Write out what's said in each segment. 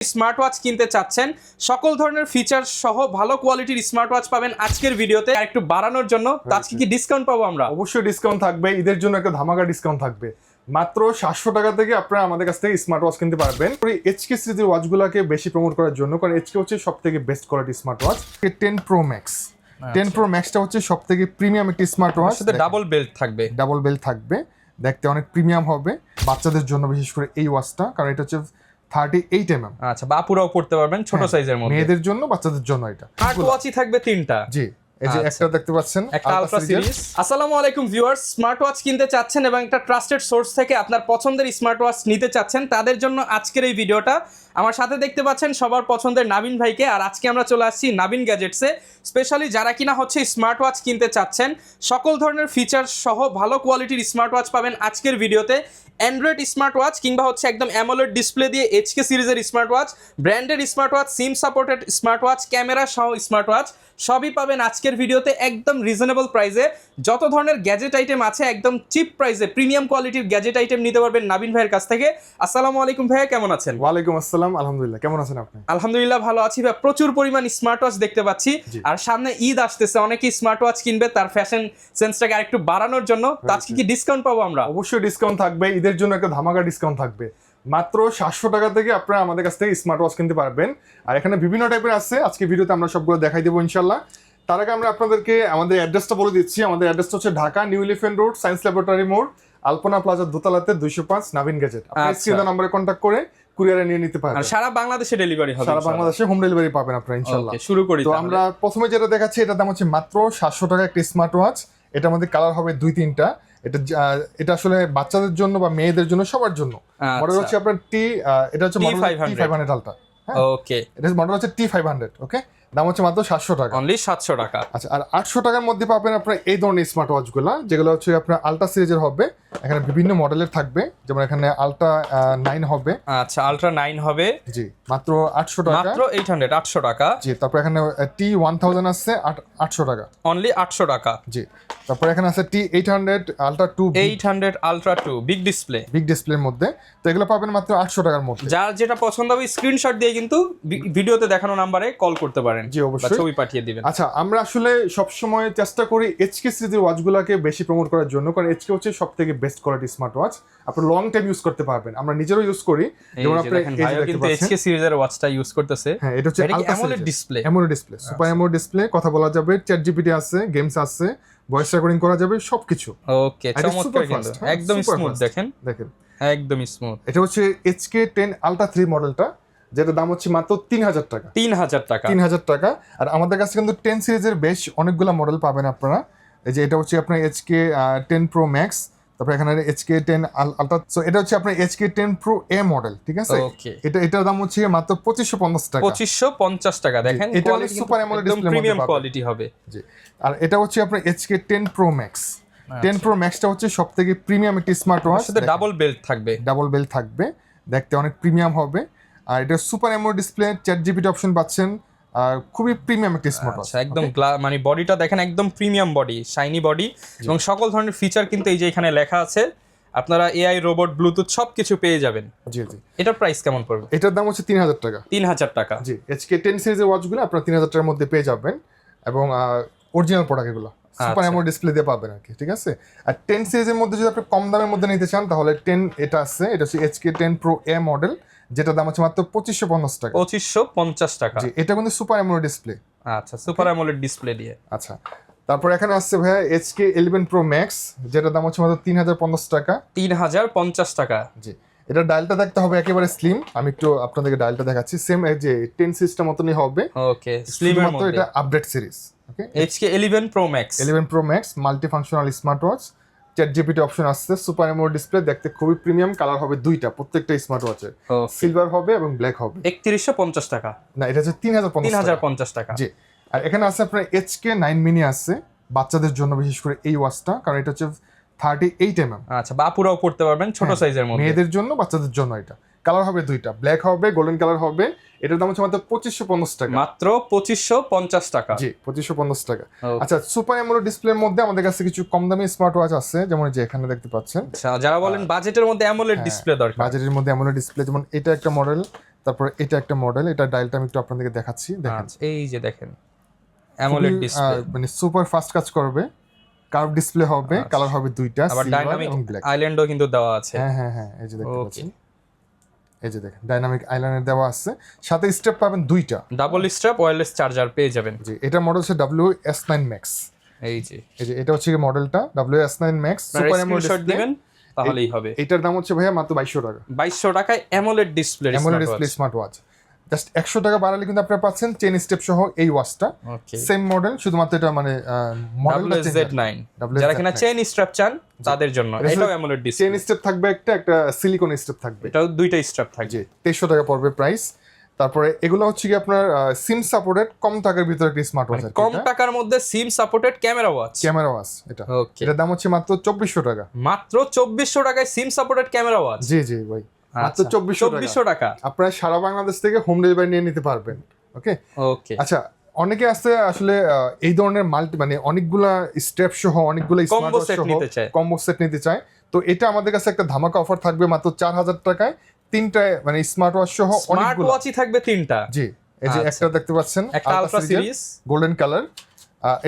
Smart watch কিনতে চাচ্ছেন, সকল ধরনের ফিচার সহ ভালো কোয়ালিটির স্মার্ট ওয়াচ পাবেন আজকের ভিডিওতে। আর একটু বাড়ানোর জন্য আজকে কি ডিসকাউন্ট পাবো আমরা? অবশ্যই ডিসকাউন্ট থাকবে, ঈদের জন্য একটা ধামাকা ডিসকাউন্ট থাকবে। মাত্র 700 টাকা থেকে আপনারা আমাদের কাছ থেকে স্মার্ট ওয়াচ কিনতে পারবেন। এইচকে সিরিজের ওয়াচগুলোকে বেশি প্রমোট করার জন্য, কারণ এইচকে হচ্ছে সবথেকে best quality smart watch. 10 pro max 10 pro ম্যাক্সটা হচ্ছে সবথেকে প্রিমিয়াম একটি স্মার্ট ওয়াচ। সাথে ডাবল বেল্ট থাকবে। ডাবল বেল্ট থাকবে, দেখতে অনেক প্রিমিয়াম হবে বাচ্চাদের জন্য, বিশেষ করে এই ওয়াচটা, কারণ এটা হচ্ছে 38mm। আচ্ছা, বাপুরাও পড়তে পারবেন ছোট সাইজের মধ্যে। মেয়েদের জন্য, বাচ্চাদের জন্য এটা স্মার্ট ওয়াচই থাকবে 3টা। জি, এই যে একটা দেখতে পাচ্ছেন, একটা আলট্রা সিরিজ। আসসালামু আলাইকুম ভিউয়ার্স, স্মার্ট ওয়াচ কিনতে চাচ্ছেন এবং একটা ট্রাস্টেড সোর্স থেকে আপনার পছন্দের স্মার্ট ওয়াচ নিতে চাচ্ছেন, তাদের জন্য আজকের এই ভিডিওটা। আমার সাথে দেখতে পাচ্ছেন সবার পছন্দের নাবিন ভাইকে। আর আজকে আমরা চলে আসছি নাবিন গ্যাজেটসে, স্পেশালি যারা কিনা হচ্ছে স্মার্ট ওয়াচ কিনতে চাচ্ছেন, সকল ধরনের ফিচার সহ ভালো কোয়ালিটির স্মার্ট ওয়াচ পাবেন আজকের ভিডিওতে। অ্যান্ড্রয়েড স্মার্ট ওয়াচ কিংবা হচ্ছে একদম অ্যামোলেড ডিসপ্লে দিয়ে এইচকে সিরিজের smart watch, branded smart watch, SIM supported smart watch, camera সহ স্মার্ট ওয়াচ সবই পাবেন আজকের ভিডিওতে একদম রিজনেবল প্রাইসে। যত ধরনের গ্যাজেট আইটেম আছে একদম চিপ প্রাইসে প্রিমিয়াম কোয়ালিটির গ্যাজেট আইটেম নিতে পারবেন নাবিন ভাইয়ের কাছ থেকে। আসসালামু আলাইকুম ভাইয়া, কেমন আছেন? ওয়ালাইকুম আসসালাম, আলহামদুলিল্লাহ। কেমন আছেন আপনি? আলহামদুলিল্লাহ ভালো আছি ভাই। প্রচুর পরিমাণ স্মার্ট ওয়াচ দেখতে পাচ্ছি, আর সামনে ঈদ আসতেছে, অনেকেই স্মার্ট ওয়াচ কিনবে তার ফ্যাশন সেন্সটাকে আরেকটু বাড়ানোর জন্য। তো আজকে কি ডিসকাউন্ট পাবো আমরা? অবশ্যই ডিসকাউন্ট থাকবে, ঈদের জন্য একটা ধামাকা ডিসকাউন্ট থাকবে। মাত্র 700 টাকা থেকে আপনারা আমাদের কাছ থেকে স্মার্ট ওয়াচ কিনতে পারবেন। আর এখানে বিভিন্ন টাইপের আছে, আজকে ভিডিওতে আমরা সবগুলো দেখাই দেবো ইনশাল্লাহ। তার আগে আমরা আপনাদেরকে আমাদের অ্যাড্রেসটা বলে দিচ্ছি। আমাদের অ্যাড্রেসটা হচ্ছে Dhaka new elephant road, science laboratory মোড়, আলপনা প্লাজার দোতলাতে 205 নাবিন গ্যাজেট। আপনি স্ক্রিনের নম্বরে কন্ট্যাক্ট করে কুরিয়ারে নিয়ে নিতে পারবেন। আর সারা বাংলাদেশে ডেলিভারি হবে? সারা বাংলাদেশে হোম ডেলিভারি পাবেন আপনারা ইনশাআল্লাহ। শুরু করি। তো আমরা প্রথমে যেটা দেখাচ্ছি, এটার দাম হচ্ছে মাত্র 700 টাকা একটা স্মার্ট ওয়াচ। এটার মধ্যে কালার হবে 2-3টা। এটা আসলে বাচ্চাদের জন্য বা মেয়েদের জন্য, সবার জন্য। মডেল হচ্ছে আপনার এটা হচ্ছে মডেল T500 আলট্রা। ওকে, এটা মডেল হচ্ছে T500। ওকে, দাম হচ্ছে মাত্র 700 টাকা, অনলি 700 টাকা। আচ্ছা, আর 800 টাকার মধ্যে পাবেন আপনার এই ধরনের স্মার্ট ওয়াচগুলো, যেগুলো হচ্ছে আপনার আলট্রা সিরিজের হবে। এখানে বিভিন্ন মডেলের থাকবে, যেমন এখানে আলট্রা 9 হবে। আচ্ছা, আলট্রা 9 হবে, জি, মাত্র 800 টাকা, মাত্র 800 টাকা। জি, তারপর এখানে T1000 আছে 800 টাকা, অনলি 800 টাকা। জি, তারপর এখানে আছে T800 ultra 2, 800 ultra 2 big display, big ডিসপ্লের মধ্যে। তো এগুলো পাবেন মাত্র 800 টাকার মধ্যে। যার যেটা পছন্দ হবে স্ক্রিনশট দিয়ে কিন্তু ভিডিওতে দেখানো নাম্বারে কল করতে পারেন। জি, অবশ্যই ছবি পাঠিয়ে দিবেন। আচ্ছা, আমরা আসলে সবসময় চেষ্টা করি এইচকে সিরিজের ওয়াচগুলোকে বেশি প্রমোট করার জন্য, কারণ এইচকে হচ্ছে সবথেকে বেস্ট কোয়ালিটি স্মার্ট ওয়াচ। আপনি লং টাইম ইউজ করতে পারবেন, আমরা নিজেরও ইউজ করি। যেমন আপনি কিন্তু এইচকে সিরিজের ওয়াচটা ইউজ করতেছে। হ্যাঁ, এটা হচ্ছে AMOLED display, AMOLED display, super AMOLED display. কথা বলা যাবে, চ্যাট জিপিটি আছে, গেমস আছে, ভয়েস রেকর্ডিং করা যাবে, সবকিছু। ওকে, চমৎকার কিন্তু একদম স্মুথ। দেখেন একদম স্মুথ। এটা হচ্ছে এইচকে 10 আলট্রা 3 মডেলটা, যেটা দাম হচ্ছে মাত্র 3000 টাকা। 3000 টাকা, 3000 টাকা। আর আমাদের কাছে কিন্তু 10 সিরিজের বেশ অনেকগুলো মডেল পাবেন আপনারা। এই যে এটা হচ্ছে আপনার এইচকে 10 প্রো ম্যাক্স, তারপর এখানে এইচকে 10 আলট্রা। সো এটা হচ্ছে আপনার এইচকে 10 প্রো এ মডেল, ঠিক আছে? এটার দাম হচ্ছে মাত্র 2550 টাকা। 2550 টাকা। দেখেন এটা super AMOLED display, premium quality হবে। জি, আর এটা হচ্ছে আপনার এইচকে 10 প্রো ম্যাক্স। 10 প্রো ম্যাক্সটা হচ্ছে সবথেকে প্রিমিয়াম একটি স্মার্ট ওয়াচ। সাথে ডাবল বেল্ট থাকবে। ডাবল বেল্ট থাকবে, দেখতে অনেক প্রিমিয়াম হবে। আর এটা super AMOLED display, chat GPT option পাচ্ছেন। আর খুবই প্রিমিয়াম একটা স্মার্ট ওয়াচ। একদম মানে বডিটা দেখেন একদম প্রিমিয়াম বডি, শাইনি বডি, এবং সকল ধরনের ফিচার কিন্তু এই যে এখানে লেখা আছে। আপনারা এআই, রোবট, ব্লুটুথ সবকিছু পেয়ে যাবেন। জি জি। এটার প্রাইস কেমন পড়বে? এটার দাম হচ্ছে 3000 টাকা। 3000 টাকা। জি, এইচকে 10 সিরিজের ওয়াচগুলো আপনারা 3000 টাকার মধ্যে পেয়ে যাবেন, এবং অরিজিনাল প্রোডাক্ট এগুলো সুপার অ্যামোলেড ডিসপ্লে দিয়ে পাবেন আর কি, ঠিক আছে? আর 10 সিরিজের মধ্যে যদি আপনি কম দামের মধ্যে নিতে চান, তাহলে 10 এটা আছে, এটা হচ্ছে এইচকে 10 প্রো এ মডেল, যেটা দাম হচ্ছে মাত্র 2550 টাকা। 2550 টাকা। জি, এটা কিন্তু সুপার অ্যামোলেড ডিসপ্লে। আচ্ছা, সুপার অ্যামোলেড ডিসপ্লে দিয়ে। আচ্ছা, তারপর এখানে আসছে ভাইয়া এইচকে 11 প্রো ম্যাক্স, যেটা দাম হচ্ছে মাত্র 3050 টাকা। 3050 টাকা। জি, এটা ডায়ালটা দেখতে হবে একেবারে স্লিম। আমি একটু আপনাদেরকে ডায়ালটা দেখাচ্ছি, সেম এই যে 10 সিরিজটার মতনই হবে। ওকে, স্লিমের মধ্যে। এটা update series. Okay, HK 11 pro max. 11 pro max multi functional smart watch, chat GPT option আসছে, সুপার অ্যামোলেড ডিসপ্লে, দেখতে খুবই প্রিমিয়াম। কালার হবে 2টা প্রত্যেকটা স্মার্ট ওয়াচের, সিলভার হবে এবং ব্ল্যাক হবে। 3150 টাকা। না, এটা হচ্ছে 3050 টাকা। জি, আর এখানে আছে আপনার এইচকে 9 মিনি আছে বাচ্চাদের জন্য, বিশেষ করে এই ওয়াচটা, কারণ এটা হচ্ছে 38mm। আচ্ছা, বাপুরাও পড়তে পারবেন ছোট সাইজের মধ্যে। মেয়েদের জন্য, বাচ্চাদের জন্য। এটা কালার হবে 2টা, ব্ল্যাক হবে, গোল্ডেন কালার হবে। এটার দাম হচ্ছে মাত্র 2550 টাকা। মাত্র 2550 টাকা। জি, 2550 টাকা। আচ্ছা, সুপার অ্যামোলেড ডিসপ্লের মধ্যে আমাদের কাছে কিছু কম দামি স্মার্ট ওয়াচ আছে, যেমন যে এখানে দেখতে পাচ্ছেন। আচ্ছা, যারা বলেন বাজেটের মধ্যে অ্যামোলেড ডিসপ্লে দরকার, বাজেটের মধ্যে অ্যামোলেড ডিসপ্লে, যেমন এটা একটা মডেল, তারপর এটা একটা মডেল, এটা ডায়ালটা আমি একটু আপনাদেরকে দেখাচ্ছি, দেখেন আচ্ছা, এই যে দেখেন অ্যামোলেড ডিসপ্লে, মানে সুপার ফাস্ট কাজ করবে, কার্ভ ডিসপ্লে হবে, আচ্ছা। কালার হবে দুইটা, আবার সিলভার ডাইনামিক এবং ব্ল্যাক। আইল্যান্ডও কিন্তু দেওয়া আছে। হ্যাঁ, এই যে দেখতে ওকে, পাচ্ছেন, এই যে দেখেন ডাইনামিক আইল্যান্ডার দেওয়া আছে, সাথে স্টেপ পাবেন দুইটা, ডাবল স্ট্র্যাপ ওয়্যারলেস চার্জার পেয়ে যাবেন। জি এটা মডেল হচ্ছে WS9 Max। এই যে এটা হচ্ছে মডেলটা WS9 Max super AMOLED screenshot display. দিবেন তাহলেই হবে। এটার দাম হচ্ছে ভাইয়া মাত্র 2200 টাকা। 2200 টাকায় AMOLED display AMOLED display smart watch, just 100 টাকা বাড়ালে কিন্তু আপনারা পাচ্ছেন চেন স্টেপ সহ এই ওয়াচটা। ওকে, সেম মডেল, শুধুমাত্র এটা মানে মডেলটা চেঞ্জ। WZ9 যারা কিনা চেইন স্ট্র্যাপ চান তাদের জন্য এটাও অ্যামোলেড ডিসপ্লে। চেন স্টেপ থাকবে একটা সিলিকন স্টেপ থাকবে, এটাও দুইটা স্ট্র্যাপ থাকবে। জি 2300 টাকা পড়বে প্রাইস। তারপরে এগুলো হচ্ছে কি আপনার সিম সাপোর্টেড কম টাকার ভিতরে একটা স্মার্ট ওয়াচ, কম টাকার মধ্যে SIM supported camera watch. Camera watch এটা। ওকে, এটার দাম হচ্ছে মাত্র 2400 টাকা। মাত্র 2400 টাকায় সিম সাপোর্টেড ক্যামেরা ওয়াচ। জি ভাই, মাত্র 2400 টাকা। আপনারা সারা বাংলাদেশ থেকে হোম ডেলিভারি নিয়ে নিতে পারবেন। ওকে, আচ্ছা, অনেকে আছে আসলে এই ধরনের মাল্টি মানে অনেকগুলা স্টেপ সহ অনেকগুলা স্মার্ট ওয়াচ সহ কম্বো সেট নিতে চায়, তো এটা আমাদের কাছে একটা ধামাকা অফার থাকবে মাত্র 4000 টাকায় তিনটা মানে স্মার্ট ওয়াচ সহ স্মার্ট ওয়াচই থাকবে তিনটা। জি এই যে একটা দেখতে পাচ্ছেন, একটা আলট্রা সিরিজ গোল্ডেন কালার,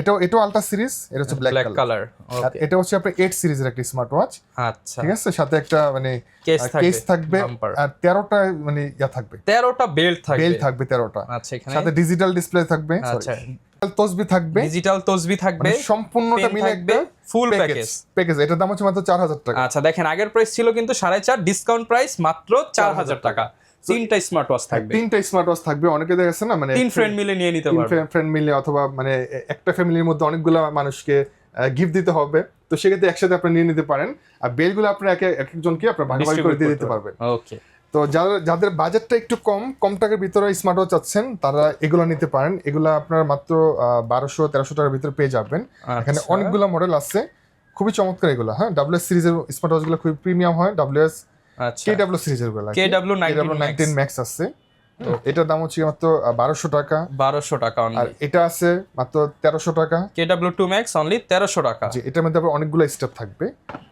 এটাও আলট্রা সিরিজ, এটা হচ্ছে ব্ল্যাক কালার। আর এটা হচ্ছে আপনার 8 সিরিজের একটা স্মার্ট ওয়াচ। আচ্ছা, ঠিক আছে, সাথে একটা মানে কেস থাকবে আর 13টা মানে থাকবে, 13টা বেল্ট থাকবে 13টা। আচ্ছা, এখানে সাথে ডিজিটাল ডিসপ্লে থাকবে, আচ্ছা তসবি থাকবে, ডিজিটাল তসবি থাকবে, মানে সম্পূর্ণটা মিলে একটা ফুল প্যাকেজ। এটার দাম হচ্ছে মাত্র 4000 টাকা। আচ্ছা দেখেন, আগের প্রাইস ছিল কিন্তু 4.5, ডিসকাউন্ট প্রাইস মাত্র 4000 টাকা। তিনটা স্মার্ট ওয়াচ থাকবে, তিনটা স্মার্ট ওয়াচ থাকবে। অনেকে দেখেছে না মানে তিন ফ্রেন্ড মিলে নিয়ে নিতে পারবে, ফ্রেন্ড মিলে অথবা মানে একটা ফ্যামিলির মধ্যে অনেকগুলো মানুষকে গিফট দিতে হবে, তো সেক্ষেত্রে একসাথে আপনি নিয়ে নিতে পারেন। আর বেলগুলো আপনি একজনকে আপনার ভাগাভাগি করে দিয়ে দিতে পারবেন। ওকে, তো যাদের বাজেটটা একটু কম টাকার ভিতরে স্মার্ট ওয়াচ চাচ্ছেন তারা এগুলো নিতে পারেন। এগুলো আপনার মাত্র 1200-1300 টাকার ভিতরে পেয়ে যাবেন। এখানে অনেকগুলো মডেল আছে, খুবই চমৎকার এগুলো। হ্যাঁ, WS সিরিজের স্মার্ট ওয়াচগুলো খুবই প্রিমিয়াম হয়। WS KW সিরিজের গুলো, KW19 Max আছে, এটার দাম হচ্ছে মাত্র 1200 টাকা। 1200 টাকা। আর এটা আছে মাত্র 1300 টাকা। KW2 Max অনলি 1300 টাকা। জি, এটার মধ্যে আবার অনেকগুলো স্টেপ থাকবে,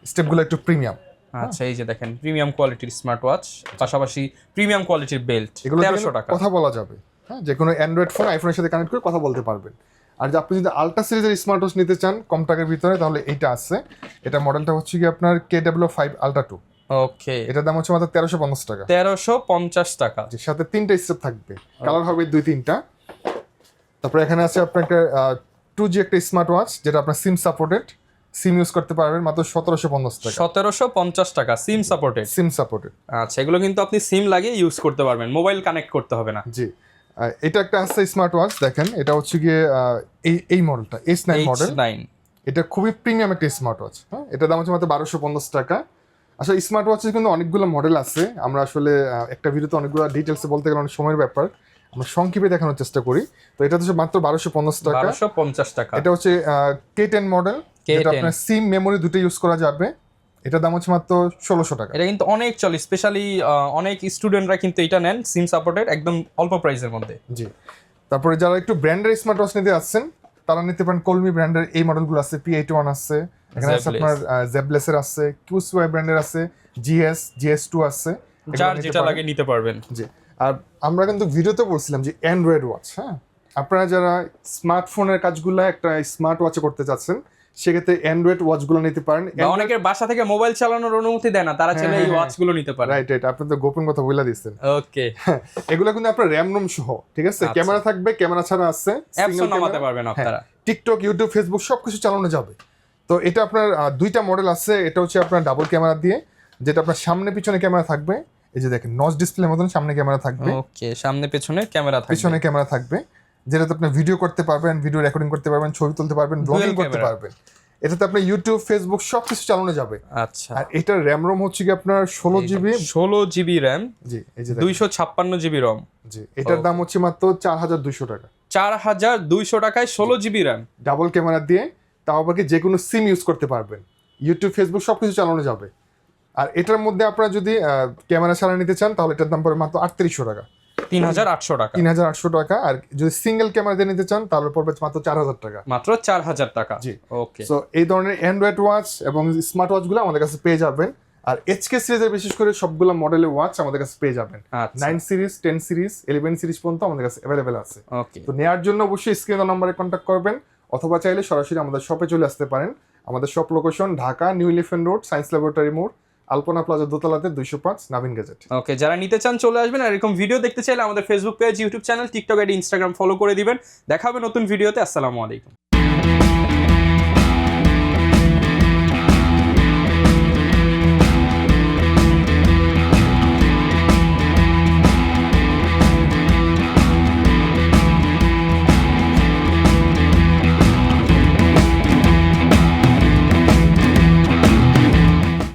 স্টেপগুলো একটু প্রিমিয়াম। আচ্ছা, এই যে দেখেন প্রিমিয়াম কোয়ালিটির স্মার্ট ওয়াচ, পাশাপাশি প্রিমিয়াম কোয়ালিটির বেল্ট, 1300 টাকা। কথা বলা যাবে, হ্যাঁ, যে কোনো অ্যান্ড্রয়েড ফোন আইফোনের সাথে কানেক্ট করে কথা বলতে পারবেন। আর যে আপনি যদি আলট্রা সিরিজের স্মার্ট ওয়াচ নিতে চান কম টাকার ভিতরে, তাহলে এইটা আছে। এটা মডেলটা হচ্ছে কি আপনার KW5 Ultra 2। ওকে, এটার দাম হচ্ছে মাত্র 1350 টাকা। 1350 টাকা। যে সাথে তিনটা স্টেপ থাকবে, কালার হবে 2-3টা। তারপর এখানে আছে আপনার একটা 2G একটা স্মার্ট ওয়াচ, যেটা আপনার সিম সাপোর্টেড, সিম ইউজ করতে পারবেন মাত্র 1750 টাকা। 1750 টাকা সিম সাপোর্টেড। আচ্ছা, এগুলো কিন্তু আপনি সিম লাগিয়ে ইউজ করতে পারবেন, মোবাইল কানেক্ট করতে হবে না। জি, এটা একটা আছে স্মার্ট ওয়াচ, দেখেন এটা হচ্ছে গিয়ে এই মডেলটা S9 মডেল। এটা খুবই প্রিমিয়াম একটা স্মার্ট ওয়াচ। হ্যাঁ, এটার দাম হচ্ছে মাত্র 1250 টাকা। আসলে স্মার্ট ওয়াচের কিন্তু অনেকগুলো মডেল আছে, আমরা আসলে একটা ভিডিওতে অনেকগুলো ডিটেলসে বলতে গেলে অনেক সময়ের ব্যাপার, আমরা সংক্ষেপে দেখানোর চেষ্টা করি। তো এটা হচ্ছে মাত্র 1250 টাকা। 1250 টাকা। এটা হচ্ছে K10 মডেল, যেটা আপনার সিম মেমোরি দুটো ইউজ করা যাবে। এটার দাম হচ্ছে মাত্র 1600 টাকা। এটা কিন্তু অনেক চলে, স্পেশালি অনেক স্টুডেন্টরা কিন্তু এটা নেন সিম সাপোর্টেড, একদম অল্প প্রাইসের মধ্যে। জি, তারপরে যারা একটু ব্র্যান্ডের স্মার্ট ওয়াচ নিতে আসছেন তারা নিতে পারেন কলমি ব্র্যান্ডের এই মডেলগুলো আছে। P81 আছে, এখানে আছে আপনার জেবলেসের আছে, QSY ব্র্যান্ডের আছে, GS2 আছে, যার যেটা লাগে নিতে পারবেন। জি, আর আমরা কিন্তু ভিডিওতে বলছিলাম যে অ্যান্ড্রয়েড ওয়াচ, হ্যাঁ, আপনারা যারা স্মার্টফোনের কাজগুলো একটা স্মার্ট ওয়াচে করতে চাচ্ছেন সেক্ষেত্রে অ্যান্ড্রয়েড ওয়াচগুলো নিতে পারেন। অনেকের বাসা থেকে মোবাইল চালানোর অনুমতি দেয় না, তারা চাইলে এই ওয়াচগুলো নিতে পারে। রাইট, আপনি তো গোপন কথা বলে দিচ্ছেন। ওকে, এগুলো কিন্তু আপনার র্যাম রোম সহ, ঠিক আছে, ক্যামেরা থাকবে, ক্যামেরা ছাড়া আছে, অ্যাপসও নামাতে পারবেন আপনারা, টিকটক, ইউটিউব, ফেসবুক সবকিছু চালানো যাবে। তো এটা আপনার দুইটা মডেল আছে। এটা হচ্ছে আপনার ডাবল ক্যামেরা দিয়ে, যেটা আপনার সামনে পিছনে ক্যামেরা থাকবে। এই যে দেখেন নচ ডিসপ্লের মতন সামনে ক্যামেরা থাকবে। ওকে, সামনে পেছনে ক্যামেরা থাকবে, পিছনে ক্যামেরা থাকবে, যেটাতে আপনি ভিডিও করতে পারবেন, ভিডিও রেকর্ডিং করতে পারবেন, ছবি তুলতে পারবেন, ব্লগিং করতে পারবেন। এটাতে আপনি ইউটিউব, ফেসবুক সবকিছু চালানো যাবে। আচ্ছা, আর এটার র্যাম রোম হচ্ছে কি আপনার 16GB র্যাম। জি, এই যে 256GB রম। জি, এটার দাম হচ্ছে মাত্র 4200 টাকা। 4200 টাকায় 16GB র্যাম, ডাবল ক্যামেরা দিয়ে, তাও আবার কি যে কোনো সিম ইউজ করতে পারবেন, ইউটিউব, ফেসবুক সবকিছু চালানো যাবে। আর এটার মধ্যে আপনারা যদি ক্যামেরা ছাড়া নিতে চান তাহলে এটার দাম পড়বে মাত্র 3800 টাকা। 3800 টাকা। 3800 টাকা। আর যদি সিঙ্গেল ক্যামেরা দিয়ে নিতে চান তাহলে পড়বে মাত্র 4000 টাকা। মাত্র 4000 টাকা। জি, ওকে। সো এই ধরনের অ্যান্ড্রয়েড ওয়াচ এবং স্মার্ট ওয়াচগুলো আমাদের কাছে পেয়ে যাবেন। আর HK সিরিজের বিশেষ করে সবগুলো মডেলের ওয়াচ আমাদের কাছে পেয়ে যাবেন। আচ্ছা 9 সিরিজ, 10 সিরিজ, 11 সিরিজ পর্যন্ত আমাদের কাছে অ্যাভেলেবেল আছে। ওকে তো নেওয়ার জন্য অবশ্যই স্ক্রিনের নম্বরে কন্ট্যাক্ট করবেন, অথবা চাইলে সরাসরি আমাদের শপে চলে আসতে পারেন। আমাদের shop location Dhaka new elephant road, science laboratory মোড়, আলপনা প্লাজা দোতলাতে 205 নাভিন গ্যাজেট। ওকে, যারা নিতে চান চলে আসবেন। আর এরকম ভিডিও দেখতে চাইলে আমাদের Facebook page, YouTube channel, TikTok ID, Instagram follow করে দিবেন। দেখা হবে নতুন ভিডিওতে। আসসালামু আলাইকুম।